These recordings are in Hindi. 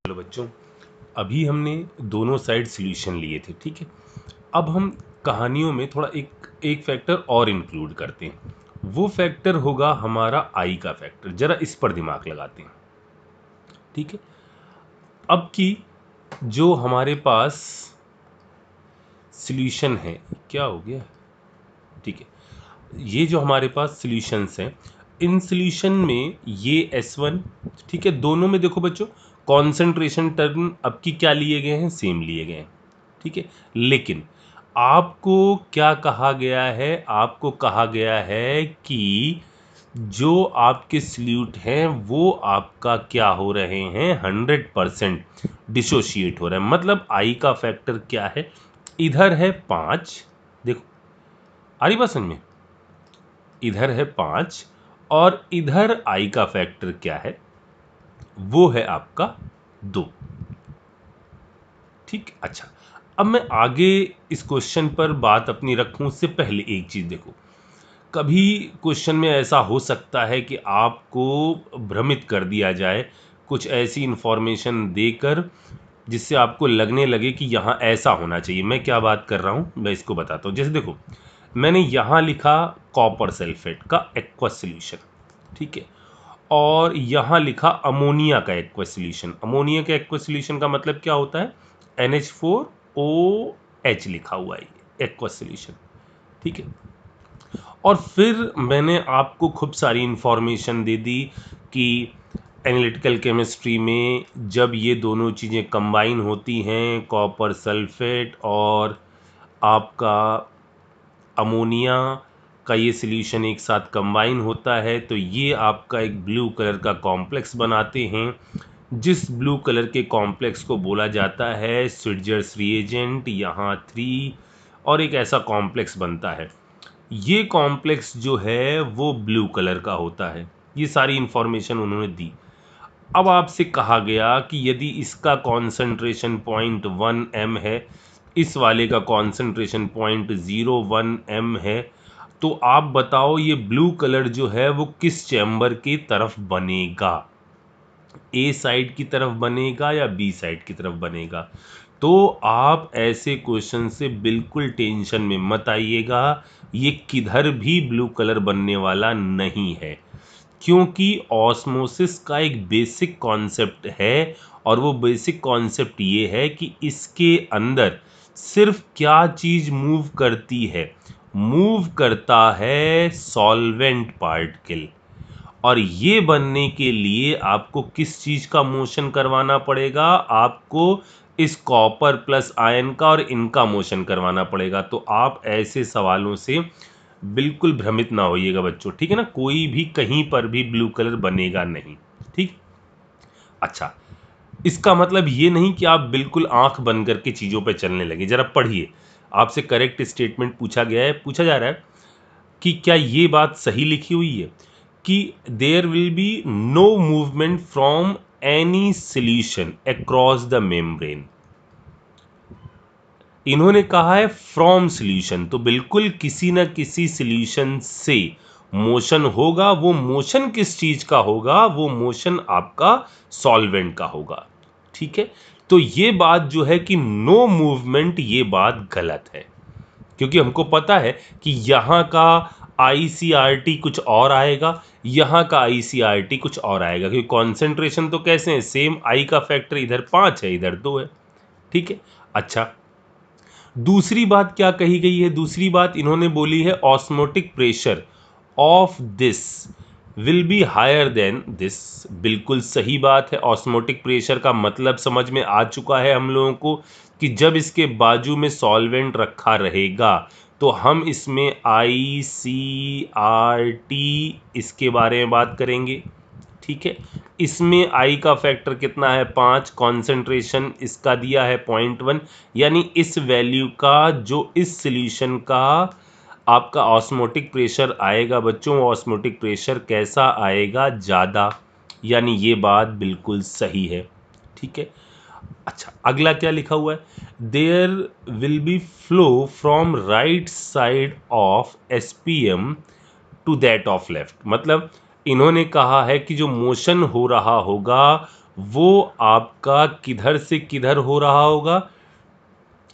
चलो बच्चों, अभी हमने दोनों साइड सॉल्यूशन लिए थे, ठीक है। अब हम कहानियों में थोड़ा एक फैक्टर और इंक्लूड करते हैं। वो फैक्टर होगा हमारा आई का फैक्टर। जरा इस पर दिमाग लगाते हैं, ठीक है। अब की जो हमारे पास सॉल्यूशन है, क्या हो गया, ठीक है। ये जो हमारे पास सॉल्यूशंस हैं, इन सॉल्यूशन में ये S1, ठीक है। दोनों में देखो बच्चों, कॉन्सेंट्रेशन टर्म अब की क्या लिए गए हैं, सेम लिए गए हैं, ठीक है। लेकिन आपको क्या कहा गया है, आपको कहा गया है कि जो आपके सल्यूट हैं वो आपका क्या हो रहे हैं, 100% डिसोशिएट हो रहे हैं। मतलब आई का फैक्टर क्या है, इधर है 5, देखो आ रही बात समझ में, इधर है 5 और इधर आई का फैक्टर क्या है, वो है आपका 2, ठीक। अच्छा, अब मैं आगे इस क्वेश्चन पर बात अपनी रखूं उससे पहले एक चीज देखो। कभी क्वेश्चन में ऐसा हो सकता है कि आपको भ्रमित कर दिया जाए कुछ ऐसी इंफॉर्मेशन देकर जिससे आपको लगने लगे कि यहाँ ऐसा होना चाहिए। मैं क्या बात कर रहा हूँ मैं इसको बताता हूँ। जैसे देखो, मैंने यहाँ लिखा कॉपर सल्फेट का एक्वस सॉल्यूशन, ठीक है। और यहाँ लिखा अमोनिया का एक्वस सॉल्यूशन। अमोनिया के एक्वस सॉल्यूशन का मतलब क्या होता है, NH4OH लिखा हुआ है एक्वस सॉल्यूशन, ठीक है। और फिर मैंने आपको खूब सारी इंफॉर्मेशन दे दी कि एनालिटिकल केमिस्ट्री में जब ये दोनों चीज़ें कंबाइन होती हैं, कॉपर सल्फेट और आपका अमोनिया का ये सॉल्यूशन एक साथ कंबाइन होता है, तो ये आपका एक ब्लू कलर का कॉम्प्लेक्स बनाते हैं, जिस ब्लू कलर के कॉम्प्लेक्स को बोला जाता है स्विट्जर्स रिएजेंट। यहाँ 3 और एक ऐसा कॉम्प्लेक्स बनता है। ये कॉम्प्लेक्स जो है वो ब्लू कलर का होता है। ये सारी इंफॉर्मेशन उन्होंने दी। अब आपसे कहा गया कि यदि इसका कॉन्सेंट्रेशन 0.1 m है, इस वाले का कॉन्सेंट्रेशन 0.01 m है, तो आप बताओ ये ब्लू कलर जो है वो किस चैम्बर की तरफ बनेगा, ए साइड की तरफ बनेगा या बी साइड की तरफ बनेगा। तो आप ऐसे क्वेश्चन से बिल्कुल टेंशन में मत आइएगा, ये किधर भी ब्लू कलर बनने वाला नहीं है, क्योंकि ऑस्मोसिस का एक बेसिक कॉन्सेप्ट है। और वो बेसिक कॉन्सेप्ट ये है कि इसके अंदर सिर्फ क्या चीज मूव करती है, मूव करता है सॉल्वेंट पार्टिकल। और ये बनने के लिए आपको किस चीज का मोशन करवाना पड़ेगा, आपको इस कॉपर प्लस आयन का और इनका मोशन करवाना पड़ेगा। तो आप ऐसे सवालों से बिल्कुल भ्रमित ना होइएगा बच्चों, ठीक है ना। कोई भी कहीं पर भी ब्लू कलर बनेगा नहीं, ठीक। अच्छा, इसका मतलब ये नहीं कि आप बिल्कुल आंख बंद करके चीजों पे चलने लगे। जरा पढ़िए, आपसे करेक्ट स्टेटमेंट पूछा गया है, पूछा जा रहा है कि क्या ये बात सही लिखी हुई है कि there will be no movement from any solution across the membrane. इन्होंने कहा है फ्रॉम सॉल्यूशन, तो बिल्कुल किसी न किसी सॉल्यूशन से मोशन होगा। वो मोशन किस चीज का होगा, वो मोशन आपका सॉल्वेंट का होगा, ठीक है। तो ये बात जो है कि नो मूवमेंट, ये बात गलत है, क्योंकि हमको पता है कि यहाँ का ICRT कुछ और आएगा, यहाँ का ICRT कुछ और आएगा, क्योंकि कॉन्सेंट्रेशन तो कैसे है सेम। आई का फैक्टर इधर 5 है, इधर 2 है, ठीक है। अच्छा, दूसरी बात क्या कही गई है, दूसरी बात इन्होंने बोली है osmotic pressure of this will be higher than this. बिल्कुल सही बात है। ऑस्मोटिक प्रेशर का मतलब समझ में आ चुका है हम लोगों को कि जब इसके बाजू में सॉल्वेंट रखा रहेगा तो हम इसमें ICRT इसके बारे में बात करेंगे, ठीक है। इसमें आई का फैक्टर कितना है, 5, कॉन्सेंट्रेशन इसका दिया है 0.1, यानी इस वैल्यू का जो इस सॉल्यूशन का आपका ऑस्मोटिक प्रेशर आएगा बच्चों, ऑस्मोटिक प्रेशर कैसा आएगा, ज़्यादा। यानी ये बात बिल्कुल सही है, ठीक है। अच्छा, अगला क्या लिखा हुआ है, there will be flow from right side of SPM to that of left. मतलब इन्होंने कहा है कि जो मोशन हो रहा होगा वो आपका किधर से किधर हो रहा होगा,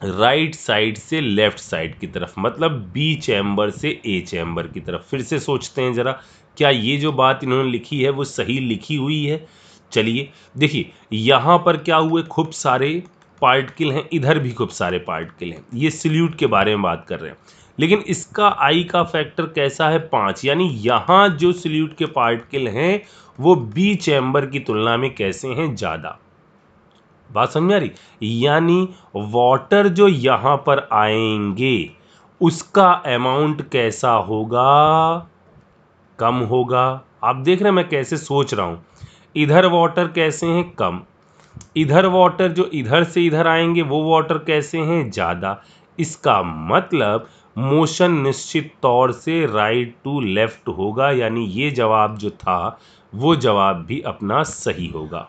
राइट साइड से लेफ्ट साइड की तरफ, मतलब बी चैम्बर से ए चैम्बर की तरफ। फिर से सोचते हैं जरा, क्या ये जो बात इन्होंने लिखी है वो सही लिखी हुई है? चलिए देखिए, यहाँ पर क्या हुए, खूब सारे पार्टिकल हैं, इधर भी खूब सारे पार्टिकल हैं, ये सल्यूट के बारे में बात कर रहे हैं। लेकिन इसका आई का फैक्टर कैसा है, 5, यानी यहाँ जो सल्यूट के पार्टिकल हैं वो बी चैम्बर की तुलना में कैसे हैं, ज़्यादा। बात समझ में आ रही? यानी वाटर जो यहां पर आएंगे उसका अमाउंट कैसा होगा, कम होगा। आप देख रहे हैं मैं कैसे सोच रहा हूं, इधर वाटर कैसे हैं, कम। इधर वाटर जो इधर से इधर आएंगे वो वाटर कैसे हैं, ज़्यादा। इसका मतलब मोशन निश्चित तौर से राइट टू लेफ्ट होगा, यानी ये जवाब जो था वो जवाब भी अपना सही होगा।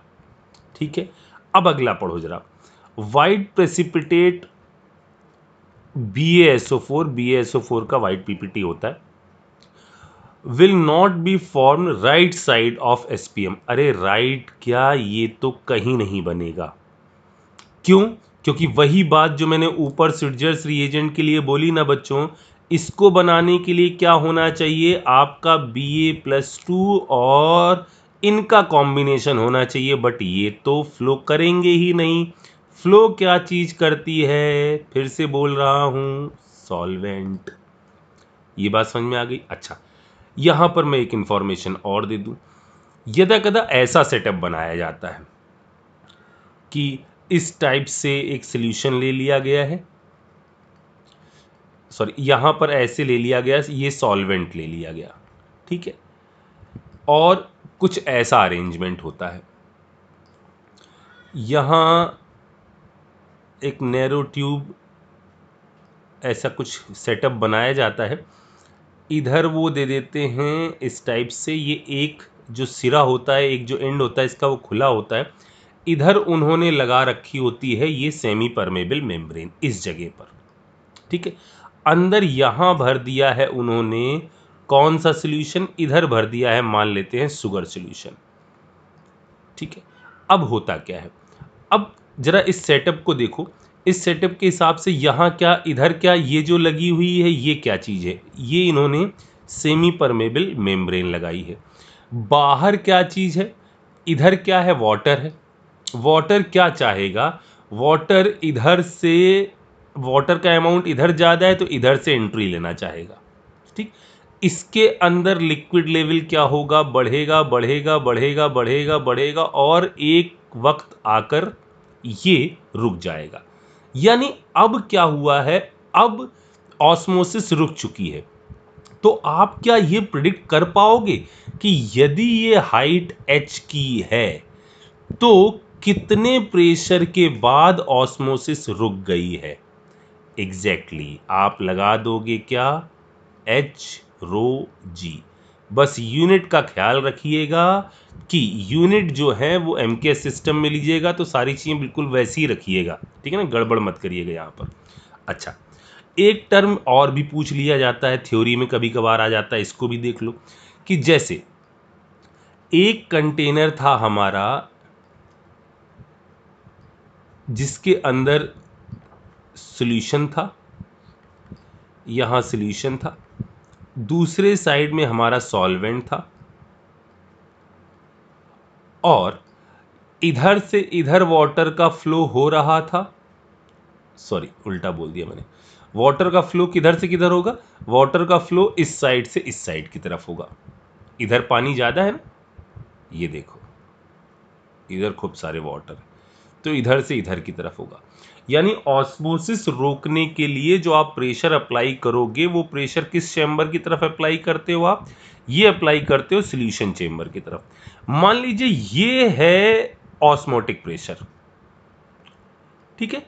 ठीक है, अब अगला पढ़ो जरा। वाइट प्रेसिपिटेट BaSO4 का वाइट पीपीटी होता है, will not be form right side of SPM। अरे राइट क्या, ये तो कहीं नहीं बनेगा। क्यों? क्योंकि वही बात जो मैंने ऊपर स्विट्जर्स रिएजेंट के लिए बोली ना बच्चों, इसको बनाने के लिए क्या होना चाहिए, आपका Ba+2 और इनका कॉम्बिनेशन होना चाहिए, बट ये तो फ्लो करेंगे ही नहीं। फ्लो क्या चीज करती है, फिर से बोल रहा हूं, सॉल्वेंट। ये बात समझ में आ गई? अच्छा, यहां पर मैं एक इंफॉर्मेशन और दे दूं। यदा कदा ऐसा सेटअप बनाया जाता है कि इस टाइप से एक सॉल्यूशन ले लिया गया है, सॉरी यहां पर ऐसे ले लिया गया, ये सॉल्वेंट ले लिया गया, ठीक है, और कुछ ऐसा अरेंजमेंट होता है। यहां एक नैरो ट्यूब ऐसा कुछ सेटअप बनाया जाता है, इधर वो दे देते हैं इस टाइप से, ये एक जो सिरा होता है, एक जो एंड होता है इसका वो खुला होता है, इधर उन्होंने लगा रखी होती है ये सेमी परमेबल मेम्ब्रेन इस जगह पर, ठीक है। अंदर यहां भर दिया है उन्होंने कौन सा सॉल्यूशन, इधर भर दिया है, मान लेते हैं शुगर सॉल्यूशन, ठीक है। अब होता क्या है, अब जरा इस सेटअप को देखो, इस सेटअप के हिसाब से यहाँ क्या, इधर क्या, ये जो लगी हुई है ये क्या चीज़ है, ये इन्होंने सेमी परमेबल मेम्ब्रेन लगाई है। बाहर क्या चीज़ है, इधर क्या है, वाटर है। वाटर क्या चाहेगा, वाटर इधर से, वाटर का अमाउंट इधर ज़्यादा है तो इधर से एंट्री लेना चाहेगा, ठीक। इसके अंदर लिक्विड लेवल क्या होगा, बढ़ेगा बढ़ेगा बढ़ेगा बढ़ेगा बढ़ेगा और एक वक्त आकर ये रुक जाएगा। यानी अब क्या हुआ है, अब ऑस्मोसिस रुक चुकी है। तो आप क्या ये प्रिडिक्ट कर पाओगे कि यदि ये हाइट h की है तो कितने प्रेशर के बाद ऑस्मोसिस रुक गई है? एग्जैक्टली आप लगा दोगे क्या, H ρg। बस यूनिट का ख्याल रखिएगा कि यूनिट जो है वो MKS सिस्टम में लीजिएगा तो सारी चीज़ें बिल्कुल वैसी ही रखिएगा, ठीक है ना, गड़बड़ मत करिएगा यहाँ पर। अच्छा, एक टर्म और भी पूछ लिया जाता है, थ्योरी में कभी कभार आ जाता है, इसको भी देख लो कि जैसे एक कंटेनर था हमारा जिसके अंदर सॉल्यूशन था, यहाँ सॉल्यूशन था, दूसरे साइड में हमारा सॉल्वेंट था, और इधर से इधर वाटर का फ्लो हो रहा था, सॉरी उल्टा बोल दिया मैंने, वाटर का फ्लो किधर से किधर होगा, वाटर का फ्लो इस साइड से इस साइड की तरफ होगा। इधर पानी ज़्यादा है ना, ये देखो इधर खूब सारे वाटर, तो इधर से इधर की तरफ होगा। यानी ऑस्मोसिस रोकने के लिए जो आप प्रेशर अप्लाई करोगे वो प्रेशर किस चैम्बर की तरफ अप्लाई करते हो, आप ये अप्लाई करते हो सॉल्यूशन चैम्बर की तरफ। मान लीजिए ये है ऑस्मोटिक प्रेशर, ठीक है।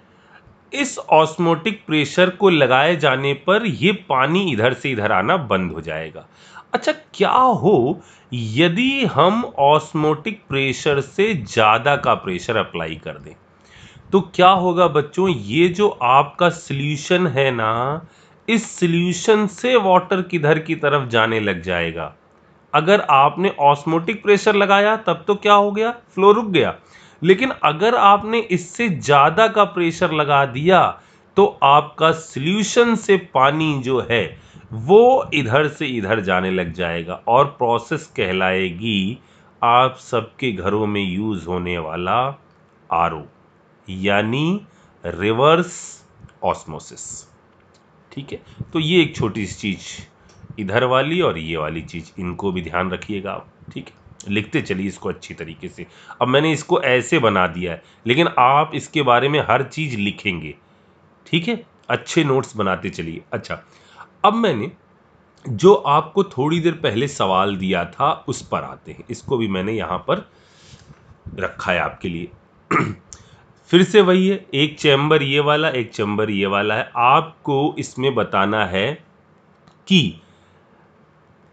इस ऑस्मोटिक प्रेशर को लगाए जाने पर ये पानी इधर से इधर आना बंद हो जाएगा। अच्छा, क्या हो यदि हम ऑस्मोटिक प्रेशर से ज़्यादा का प्रेशर अप्लाई कर दें, तो क्या होगा बच्चों, ये जो आपका सॉल्यूशन है ना, इस सॉल्यूशन से वाटर किधर की तरफ जाने लग जाएगा, अगर आपने ऑस्मोटिक प्रेशर लगाया तब तो क्या हो गया, फ्लो रुक गया। लेकिन अगर आपने इससे ज्यादा का प्रेशर लगा दिया तो आपका सॉल्यूशन से पानी जो है वो इधर से इधर जाने लग जाएगा और प्रोसेस कहलाएगी आप सबके घरों में यूज होने वाला आरओ, यानी रिवर्स ऑस्मोसिस। ठीक है, तो ये एक छोटी सी चीज इधर वाली और ये वाली चीज, इनको भी ध्यान रखिएगा आप। ठीक है, लिखते चलिए इसको अच्छी तरीके से। अब मैंने इसको ऐसे बना दिया है, लेकिन आप इसके बारे में हर चीज लिखेंगे। ठीक है, अच्छे नोट्स बनाते चलिए। अच्छा, अब मैंने जो आपको थोड़ी देर पहले सवाल दिया था उस पर आते हैं। इसको भी मैंने यहां पर रखा है आपके लिए। फिर से वही है, एक चैम्बर ये वाला, एक चैम्बर ये वाला है। आपको इसमें बताना है कि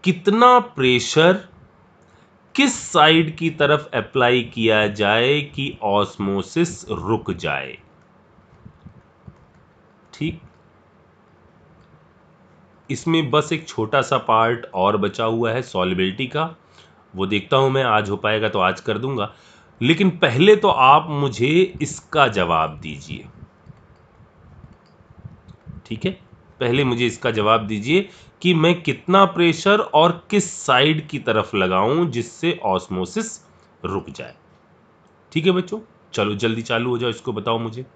कितना प्रेशर किस साइड की तरफ अप्लाई किया जाए कि ऑस्मोसिस रुक जाए। ठीक, इसमें बस एक छोटा सा पार्ट और बचा हुआ है सॉल्युबिलिटी का, वो देखता हूं मैं, आज हो पाएगा तो आज कर दूंगा। लेकिन पहले तो आप मुझे इसका जवाब दीजिए। ठीक है, पहले मुझे इसका जवाब दीजिए कि मैं कितना प्रेशर और किस साइड की तरफ लगाऊं जिससे ऑस्मोसिस रुक जाए। ठीक है बच्चों, चलो जल्दी चालू हो जाओ, इसको बताओ मुझे।